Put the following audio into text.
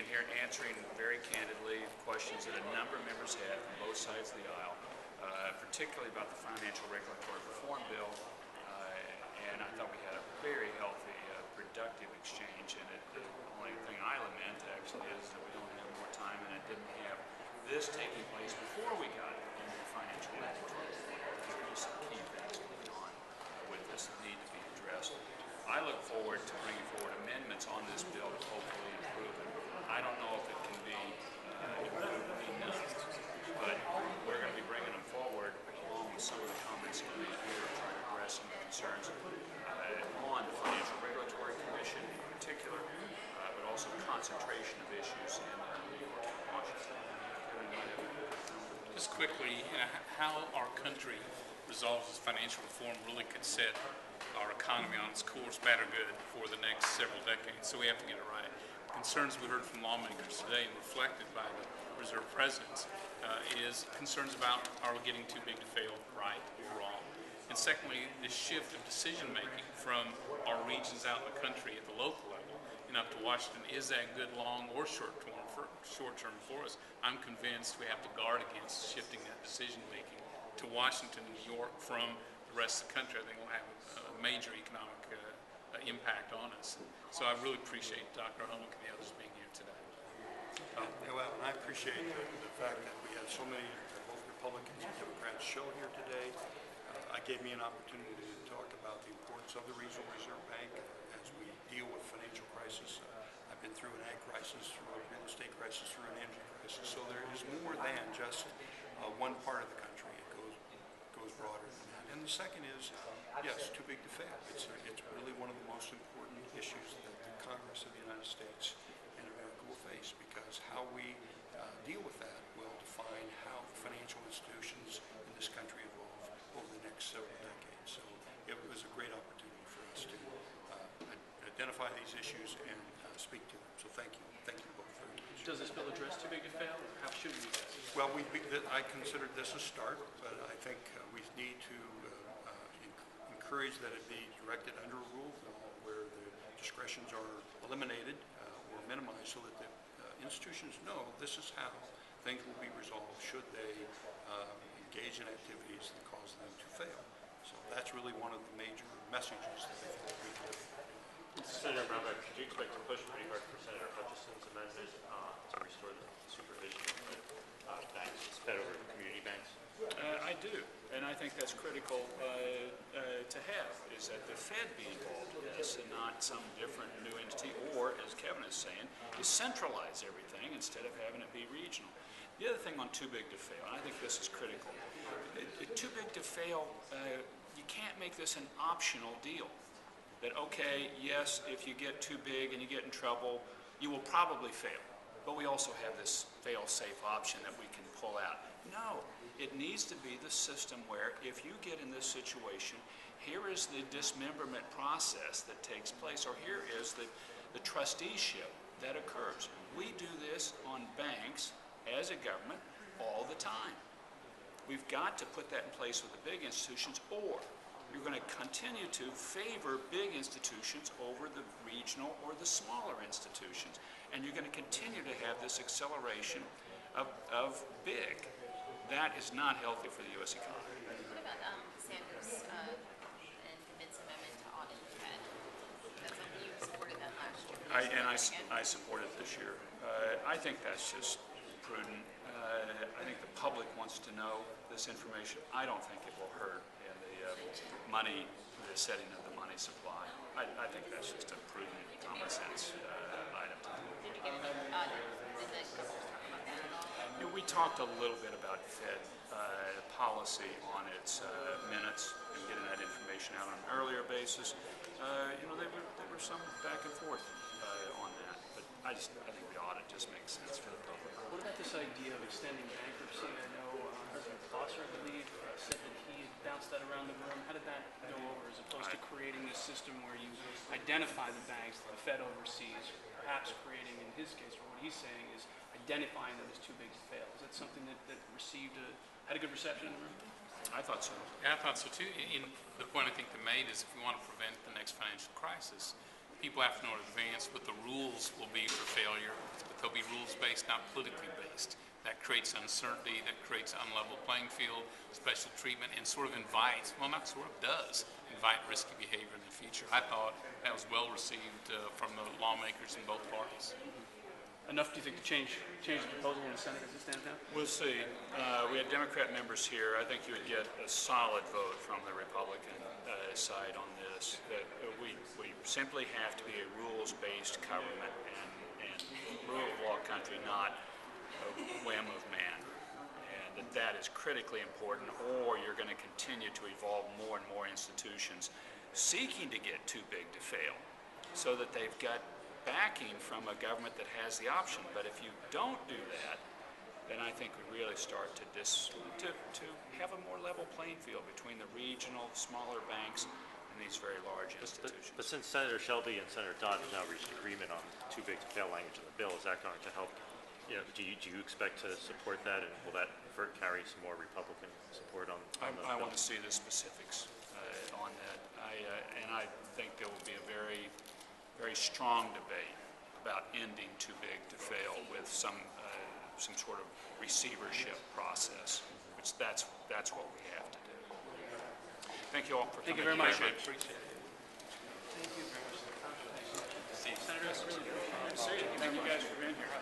here answering very candidly questions that a number of members had from both sides of the aisle, particularly about the financial regulatory reform bill. And I thought we had a very healthy, productive exchange. And the only thing I lament actually is that we don't have more time, and it didn't have this taking place before we got into the financial regulatory reform. There are some key things going on with this that need to be addressed. I look forward to bringing forward amendments on this bill to hopefully improve it. I don't know if it can be improved enough, but we're going to be bringing them forward along with some of the comments that we made here, trying to address some of the concerns on the Financial Regulatory Commission in particular, but also concentration of issues in New York and Washington. Just quickly, how our country resolves its financial reform really could set our economy on its course, bad or good, for the next several decades. So we have to get it right. Concerns we heard from lawmakers today and reflected by the Reserve Presidents is concerns about, are we getting too big to fail, right or wrong? And secondly, the shift of decision making from our regions out in the country at the local level and up to Washington. Is that good long or short term for us? I'm convinced we have to guard against shifting that decision making to Washington and New York from the rest of the country. I think will have a major economic impact on us. So I really appreciate Dr. Homick and the others being here today. Well, I appreciate the fact that we had so many both Republicans and Democrats show here today. It gave me an opportunity to talk about the importance of the Regional Reserve Bank as we deal with financial crisis. I've been through an ag crisis, through a real estate crisis, through an energy crisis. So there is more than just one part of the country. It goes broader than that. And the second is, yes, too big to fail. It's really one of the most important issues that the Congress of the United States and America will face, because how we deal with that will define how the financial institutions in this country evolve over the next several decades. So it was a great opportunity for us to identify these issues and speak to them. So thank you. Thank you both very much. Does this bill address too big to fail, or how should we do that? Well, I considered this a start, but I think we need to encourage that it be directed under a rule of law where the discretions are eliminated or minimized, so that the institutions know this is how things will be resolved should they engage in activities that cause them to fail. So that's really one of the major messages that I think we can. Senator Brownback, could you expect to push pretty hard for Senator Hutchison's amendment to restore the supervision of banks, Fed over community banks? I do, and I think that's critical to have, is that the Fed be involved in this and not some different new entity, or, as Kevin is saying, to centralize everything instead of having it be regional. The other thing on too big to fail, and I think this is critical, too big to fail, you can't make this an optional deal. That, okay, yes, if you get too big and you get in trouble, you will probably fail. But we also have this fail-safe option that we can pull out. No, it needs to be the system where if you get in this situation, here is the dismemberment process that takes place, or here is the trusteeship that occurs. We do this on banks as a government all the time. We've got to put that in place with the big institutions, or you're going to continue to favor big institutions over the regional or the smaller institutions. And you're going to continue to have this acceleration of big. That is not healthy for the U.S. economy. What about Sanders' and Vince's amendment to audit the Fed? That's something you supported that last year. I support it this year. I think that's just prudent. I think the public wants to know this information. I don't think it will hurt in the setting of the money supply. I think that's just a prudent, common sense item to do. Did you get any did the governors talk about that at all? We talked a little bit about Fed policy on its minutes and getting that information out on an earlier basis. There were some back and forth on that, but I think the audit just makes sense for the public. What about this idea of extending bankruptcy? I know President Foster, I believe, said that he had bounced that around the room. How did that go over, as opposed to creating this system where you identify the banks that the Fed oversees, perhaps creating, in his case, or what he's saying is identifying them as too big to fail? Is that something that had a good reception in the room? I thought so. Yeah, I thought so too. The point I think they made is if we want to prevent the next financial crisis, people have to know in advance what the rules will be for failure, but they'll be rules-based, not politically based. That creates uncertainty, that creates unlevel playing field, special treatment, and sort of invites, well, not sort of, does invite risky behavior in the future. I thought that was well received from the lawmakers in both parties. Enough, do you think, to change the proposal in the Senate as it stands now? We'll see. We had Democrat members here. I think you would get a solid vote from the Republican side on this. That we simply have to be a rules-based government and rule of law country, not a whim of man. And that is critically important, or you're going to continue to evolve more and more institutions seeking to get too big to fail, so that they've got backing from a government that has the option. But if you don't do that, then I think we really start to have a more level playing field between the regional, smaller banks and these very large institutions. But since Senator Shelby and Senator Dodd have now reached agreement on too big to fail language in the bill, is that going to help? You know, do you expect to support that, and will that carry some more Republican support on the I bill? want to see the specifics on that. And I think there will be a very, very strong debate about ending too big to fail with some sort of receivership process, which that's what we have to do. Thank you all for coming. Thank you very much. Appreciate it. Thank you very much. Senator, I really appreciate it. Thank you guys for being here.